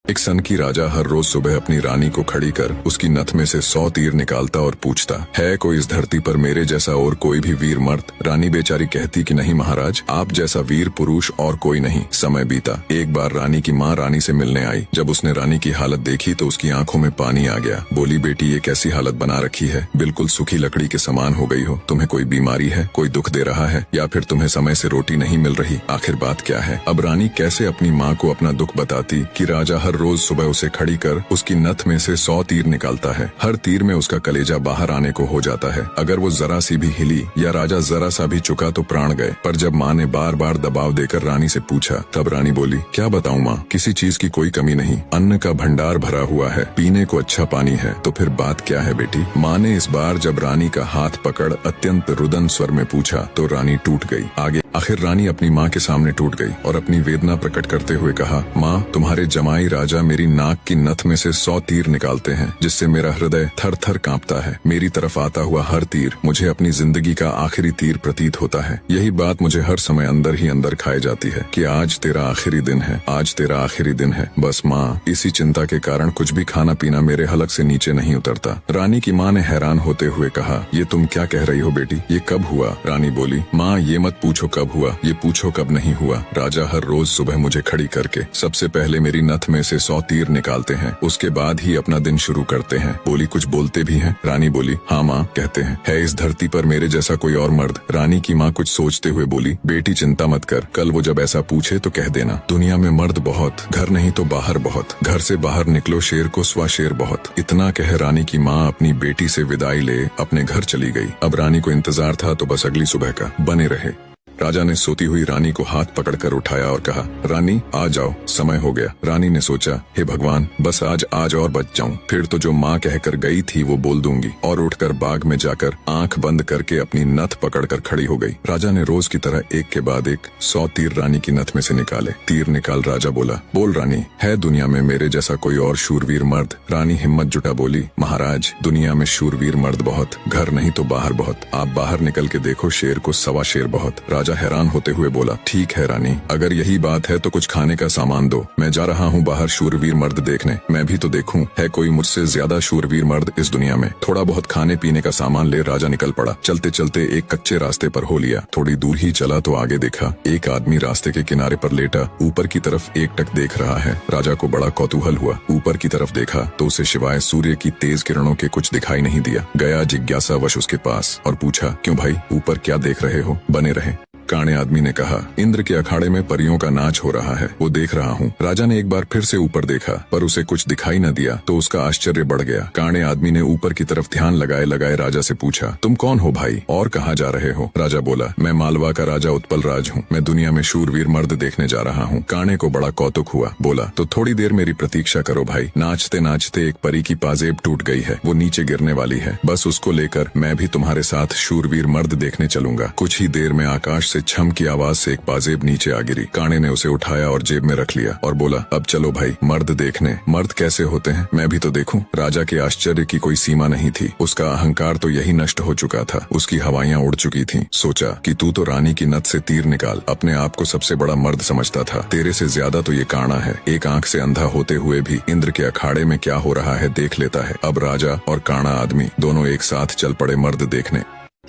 एक सन की राजा हर रोज सुबह अपनी रानी को खड़ी कर उसकी नथ में से 100 तीर निकालता और पूछता, है कोई इस धरती पर मेरे जैसा और कोई भी वीर मर्द? रानी बेचारी कहती कि नहीं महाराज, आप जैसा वीर पुरुष और कोई नहीं। समय बीता। एक बार रानी की माँ रानी से मिलने आई। जब उसने रानी की हालत देखी तो उसकी आंखों में पानी आ गया। बोली, बेटी ये कैसी हालत बना रखी है, बिल्कुल सूखी लकड़ी के समान हो गई हो। तुम्हें कोई बीमारी है, कोई दुख दे रहा है, या फिर तुम्हें समय से रोटी नहीं मिल रही? आखिर बात क्या है? अब रानी कैसे अपनी माँ को अपना दुख बताती कि राजा हर रोज सुबह उसे खड़ी कर उसकी नथ में से 100 तीर निकालता है। हर तीर में उसका कलेजा बाहर आने को हो जाता है। अगर वो जरा सी भी हिली या राजा जरा सा भी चुका तो प्राण गए। पर जब माँ ने बार बार दबाव देकर रानी से पूछा, तब रानी बोली, क्या बताऊँ माँ, किसी चीज की कोई कमी नहीं, अन्न का भंडार भरा हुआ है, पीने को अच्छा पानी है। तो फिर बात क्या है बेटी? माँ ने इस बार जब रानी का हाथ पकड़ अत्यंत रुदन स्वर में पूछा तो रानी टूट गई। आखिर रानी अपनी माँ के सामने टूट गई और अपनी वेदना प्रकट करते हुए कहा, माँ, तुम्हारे जमाई राजा मेरी नाक की नथ में से 100 तीर निकालते हैं, जिससे मेरा हृदय थर थर कांपता है। मेरी तरफ आता हुआ हर तीर मुझे अपनी जिंदगी का आखिरी तीर प्रतीत होता है। यही बात मुझे हर समय अंदर ही अंदर खाए जाती है कि आज तेरा आखिरी दिन है, आज तेरा आखिरी दिन है। बस माँ, इसी चिंता के कारण कुछ भी खाना पीना मेरे हलक से नीचे नहीं उतरता। रानी की माँ ने हैरान होते हुए कहा, ये तुम क्या कह रही हो बेटी, ये कब हुआ? रानी बोली, माँ ये मत पूछो कब हुआ, ये पूछो कब नहीं हुआ। राजा हर रोज सुबह मुझे खड़ी करके सबसे पहले मेरी नथ में से 100 तीर निकालते हैं, उसके बाद ही अपना दिन शुरू करते हैं। बोली, कुछ बोलते भी हैं? रानी बोली, हाँ माँ, कहते हैं। है इस धरती पर मेरे जैसा कोई और मर्द? रानी की माँ कुछ सोचते हुए बोली, बेटी चिंता मत कर, कल वो जब ऐसा पूछे तो कह देना, दुनिया में मर्द बहुत, घर नहीं तो बाहर बहुत, घर से बाहर निकलो शेर को स्वा शेर बहुत। इतना कह रानी की माँ अपनी बेटी से विदाई ले अपने घर चली गई। अब रानी को इंतजार था तो बस अगली सुबह का। बने रहे। राजा ने सोती हुई रानी को हाथ पकड़कर उठाया और कहा, रानी आ जाओ, समय हो गया। रानी ने सोचा, हे भगवान, बस आज और बच जाऊं, फिर तो जो माँ कहकर गई थी वो बोल दूंगी। और उठकर बाग में जाकर आंख बंद करके अपनी नथ पकड़कर खड़ी हो गई। राजा ने रोज की तरह एक के बाद एक 100 तीर रानी की नथ में से निकाले। तीर निकाल राजा बोला, बोल रानी, है दुनिया में मेरे जैसा कोई और शूरवीर मर्द? रानी हिम्मत जुटा बोली, महाराज, दुनिया में शूरवीर मर्द बहुत, घर नहीं तो बाहर बहुत, आप बाहर निकल के देखो, शेर को सवा शेर बहुत। राजा हैरान होते हुए बोला, ठीक है रानी, अगर यही बात है तो कुछ खाने का सामान दो, मैं जा रहा हूँ बाहर शूरवीर मर्द देखने, मैं भी तो देखूं, है कोई मुझसे ज्यादा शूरवीर मर्द इस दुनिया में। थोड़ा बहुत खाने पीने का सामान ले राजा निकल पड़ा। चलते चलते एक कच्चे रास्ते पर हो लिया। थोड़ी दूर ही चला तो आगे देखा, एक आदमी रास्ते के किनारे पर लेटा ऊपर की तरफ एकटक देख रहा है। राजा को बड़ा कौतूहल हुआ। ऊपर की तरफ देखा तो उसे सिवाय सूर्य की तेज किरणों के कुछ दिखाई नहीं दिया। गया जिज्ञासावश उसके पास और पूछा, क्यों भाई, ऊपर क्या देख रहे हो? बने रहे। काणे आदमी ने कहा, इंद्र के अखाड़े में परियों का नाच हो रहा है, वो देख रहा हूँ। राजा ने एक बार फिर से ऊपर देखा पर उसे कुछ दिखाई न दिया तो उसका आश्चर्य बढ़ गया। काणे आदमी ने ऊपर की तरफ ध्यान लगाए लगाए राजा से पूछा, तुम कौन हो भाई और कहाँ जा रहे हो? राजा बोला, मैं मालवा का राजा उत्पल राज हूँ, मैं दुनिया में शूरवीर मर्द देखने जा रहा हूँ। काणे को बड़ा कौतुक हुआ। बोला, तो थोड़ी देर मेरी प्रतीक्षा करो भाई। नाचते नाचते एक परी की पाजेब टूट गई है, वो नीचे गिरने वाली है, बस उसको लेकर मैं भी तुम्हारे साथ शूरवीर मर्द देखने चलूंगा। कुछ ही देर में आकाश से छम की आवाज से एक पाजेब नीचे आ गिरी। काणे ने उसे उठाया और जेब में रख लिया और बोला, अब चलो भाई मर्द देखने। मर्द कैसे होते हैं मैं भी तो देखूं। राजा के आश्चर्य की कोई सीमा नहीं थी। उसका अहंकार तो यही नष्ट हो चुका था, उसकी हवाइयां उड़ चुकी थीं। सोचा कि तू तो रानी की नथ से तीर निकाल अपने आप को सबसे बड़ा मर्द समझता था, तेरे से ज्यादा तो ये काणा है। एक आंख से अंधा होते हुए भी इंद्र के अखाड़े में क्या हो रहा है देख लेता है। अब राजा और काणा आदमी दोनों एक साथ चल पड़े मर्द देखने।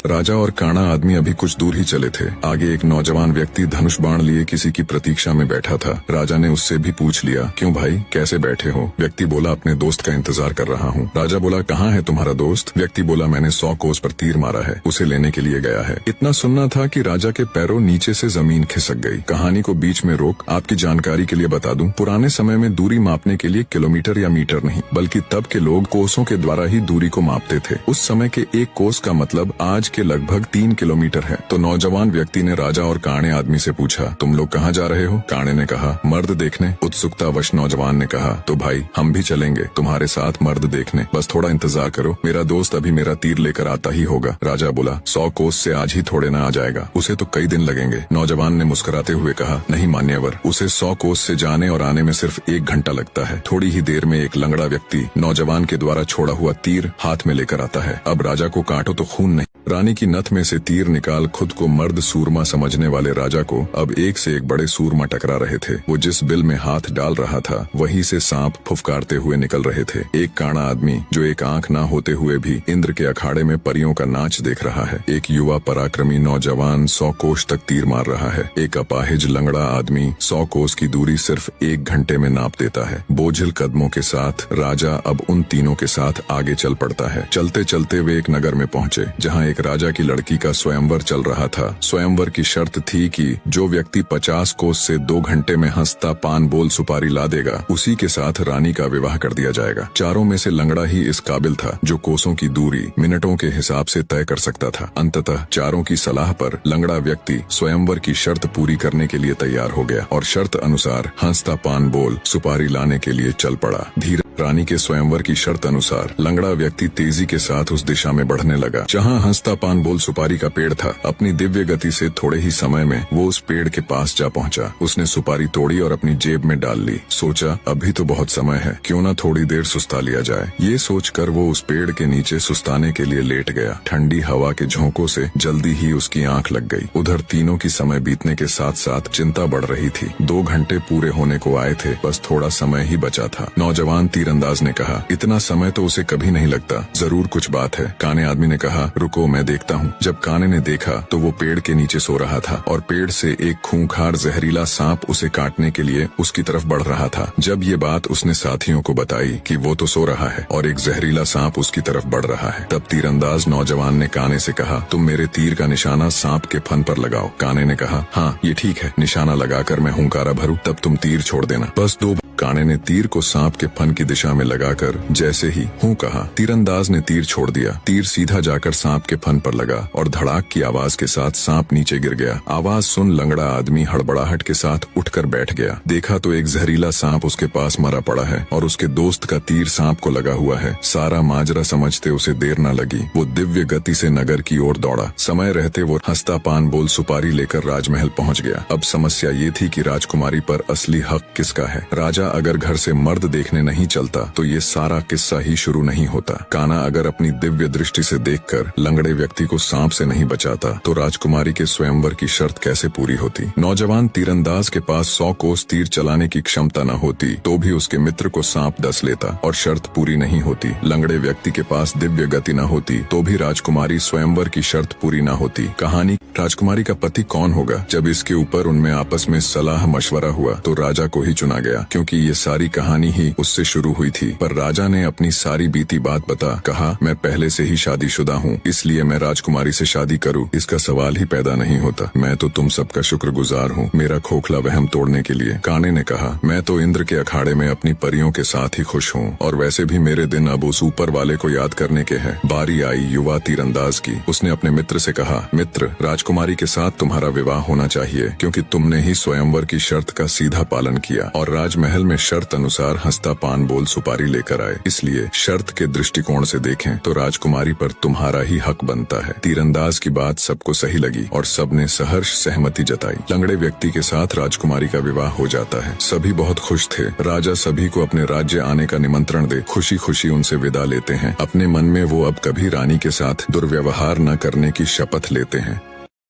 राजा और काणा आदमी अभी कुछ दूर ही चले थे। आगे एक नौजवान व्यक्ति धनुष बाण लिए किसी की प्रतीक्षा में बैठा था। राजा ने उससे भी पूछ लिया, क्यों भाई, कैसे बैठे हो? व्यक्ति बोला, अपने दोस्त का इंतजार कर रहा हूँ। राजा बोला, कहाँ है तुम्हारा दोस्त? व्यक्ति बोला, मैंने 100 कोस पर तीर मारा है, उसे लेने के लिए गया है। इतना सुनना था कि राजा के पैरों नीचे से जमीन खिसक गई। कहानी को बीच में रोक आपकी जानकारी के लिए बता दूं, पुराने समय में दूरी मापने के लिए किलोमीटर या मीटर नहीं बल्कि तब के लोग कोसों के द्वारा ही दूरी को मापते थे। उस समय के एक कोस का मतलब आज के लगभग 3 किलोमीटर है। तो नौजवान व्यक्ति ने राजा और काणे आदमी से पूछा, तुम लोग कहाँ जा रहे हो? काणे ने कहा, मर्द देखने। उत्सुकतावश नौजवान ने कहा, तो भाई हम भी चलेंगे तुम्हारे साथ मर्द देखने, बस थोड़ा इंतजार करो, मेरा दोस्त अभी मेरा तीर लेकर आता ही होगा। राजा बोला, 100 कोस से आज ही थोड़े ना आ जाएगा, उसे तो कई दिन लगेंगे। नौजवान ने मुस्कुराते हुए कहा, नहीं मान्यवर, उसे 100 कोस से जाने और आने में सिर्फ 1 घंटा लगता है। थोड़ी ही देर में एक लंगड़ा व्यक्ति नौजवान के द्वारा छोड़ा हुआ तीर हाथ में लेकर आता है। अब राजा को काटो तो खून नहीं। रानी की नथ में से तीर निकाल खुद को मर्द सूरमा समझने वाले राजा को अब एक से एक बड़े सूरमा टकरा रहे थे। वो जिस बिल में हाथ डाल रहा था वहीं से सांप फुफकारते हुए निकल रहे थे। एक काना आदमी जो एक आंख ना होते हुए भी इंद्र के अखाड़े में परियों का नाच देख रहा है। एक युवा पराक्रमी नौजवान 100 कोस तक तीर मार रहा है। एक अपाहिज लंगड़ा आदमी 100 कोस की दूरी सिर्फ 1 घंटे में नाप देता है। बोझिल कदमों के साथ राजा अब उन तीनों के साथ आगे चल पड़ता है। चलते चलते वे एक नगर में पहुंचे जहां एक राजा की लड़की का स्वयंवर चल रहा था। स्वयंवर की शर्त थी कि जो व्यक्ति 50 कोस से 2 घंटे में हंसता पान बोल सुपारी ला देगा उसी के साथ रानी का विवाह कर दिया जाएगा। चारों में से लंगड़ा ही इस काबिल था जो कोसों की दूरी मिनटों के हिसाब से तय कर सकता था। अंततः चारों की सलाह पर लंगड़ा व्यक्ति स्वयंवर की शर्त पूरी करने के लिए तैयार हो गया और शर्त अनुसार हंसता पान बोल सुपारी लाने के लिए चल पड़ा। धीरे रानी के स्वयंवर की शर्त अनुसार लंगड़ा व्यक्ति तेजी के साथ उस दिशा में बढ़ने लगा जहां हंसता पान बोल सुपारी का पेड़ था। अपनी दिव्य गति से थोड़े ही समय में वो उस पेड़ के पास जा पहुंचा। उसने सुपारी तोड़ी और अपनी जेब में डाल ली। सोचा अभी तो बहुत समय है, क्यों न थोड़ी देर सुस्ता लिया जाए। ये सोचकर वो उस पेड़ के नीचे सुस्ताने के लिए लेट गया। ठंडी हवा के झोंकों से जल्दी ही उसकी आंख लग गई। उधर तीनों की समय बीतने के साथ साथ चिंता बढ़ रही थी। 2 घंटे पूरे होने को आए थे, बस थोड़ा समय ही बचा था। नौजवान तीरंदाज ने कहा, इतना समय तो उसे कभी नहीं लगता, जरूर कुछ बात है। काने आदमी ने कहा, रुको मैं देखता हूँ। जब काने ने देखा तो वो पेड़ के नीचे सो रहा था और पेड़ से एक खूंखार जहरीला सांप उसे काटने के लिए उसकी तरफ बढ़ रहा था। जब ये बात उसने साथियों को बताई कि वो तो सो रहा है और एक जहरीला सांप उसकी तरफ बढ़ रहा है, तब तीरंदाज नौजवान ने काने से कहा, तुम मेरे तीर का निशाना सांप के फन पर लगाओ। काने ने कहा, हाँ ये ठीक है, निशाना लगाकर मैं हुंकारा भरूं तब तुम तीर छोड़ देना। बस 2 काने ने तीर को सांप के फन की दिशा में लगाकर जैसे ही हूं कहा, तीरंदाज ने तीर छोड़ दिया। तीर सीधा जाकर सांप के फन पर लगा और धड़ाक की आवाज के साथ सांप नीचे गिर गया। आवाज सुन लंगड़ा आदमी हड़बड़ाहट के साथ उठकर बैठ गया। देखा तो एक जहरीला सांप उसके पास मरा पड़ा है और उसके दोस्त का तीर सांप को लगा हुआ है। सारा माजरा समझते उसे देर न लगी। वो दिव्य गति से नगर की ओर दौड़ा। समय रहते वो हंसता पान बोल सुपारी लेकर राजमहल पहुंच गया। अब समस्या ये थी कि राजकुमारी पर असली हक किसका है। राजा अगर घर से मर्द देखने नहीं चलता तो ये सारा किस्सा ही शुरू नहीं होता। काना अगर अपनी दिव्य दृष्टि से देखकर लंगड़े व्यक्ति को सांप से नहीं बचाता तो राजकुमारी के स्वयंवर की शर्त कैसे पूरी होती। नौजवान तीरंदाज के पास 100 कोस तीर चलाने की क्षमता न होती तो भी उसके मित्र को सांप डस लेता और शर्त पूरी नहीं होती। लंगड़े व्यक्ति के पास दिव्य गति न होती तो भी राजकुमारी स्वयंवर की शर्त पूरी न होती। कहानी राजकुमारी का पति कौन होगा, जब इसके ऊपर उनमें आपस में सलाह मशवरा हुआ तो राजा को ही चुना गया, क्योंकि ये सारी कहानी ही उससे शुरू हुई थी। पर राजा ने अपनी सारी बीती बात बता कहा, मैं पहले से ही शादीशुदा हूँ, इसलिए मैं राजकुमारी से शादी करूँ इसका सवाल ही पैदा नहीं होता। मैं तो तुम सबका शुक्रगुजार हूँ मेरा खोखला वहम तोड़ने के लिए। काने ने कहा, मैं तो इंद्र के अखाड़े में अपनी परियों के साथ ही खुश हूँ और वैसे भी मेरे दिन अब उस ऊपर वाले को याद करने के हैं। बारी आई युवा तीरंदाज की। उसने अपने मित्र से कहा, मित्र राजकुमारी के साथ तुम्हारा विवाह होना चाहिए, क्योंकि तुमने ही स्वयंवर की शर्त का सीधा पालन किया और राजमहल में शर्त अनुसार हंसता पान बोल सुपारी लेकर आए। इसलिए शर्त के दृष्टिकोण से देखें तो राजकुमारी पर तुम्हारा ही हक बनता है। तीरंदाज की बात सबको सही लगी और सबने सहर्ष सहमति जताई। लंगड़े व्यक्ति के साथ राजकुमारी का विवाह हो जाता है। सभी बहुत खुश थे। राजा सभी को अपने राज्य आने का निमंत्रण दे खुशी खुशी उनसे विदा लेते हैं। अपने मन में वो अब कभी रानी के साथ दुर्व्यवहार न करने की शपथ लेते हैं।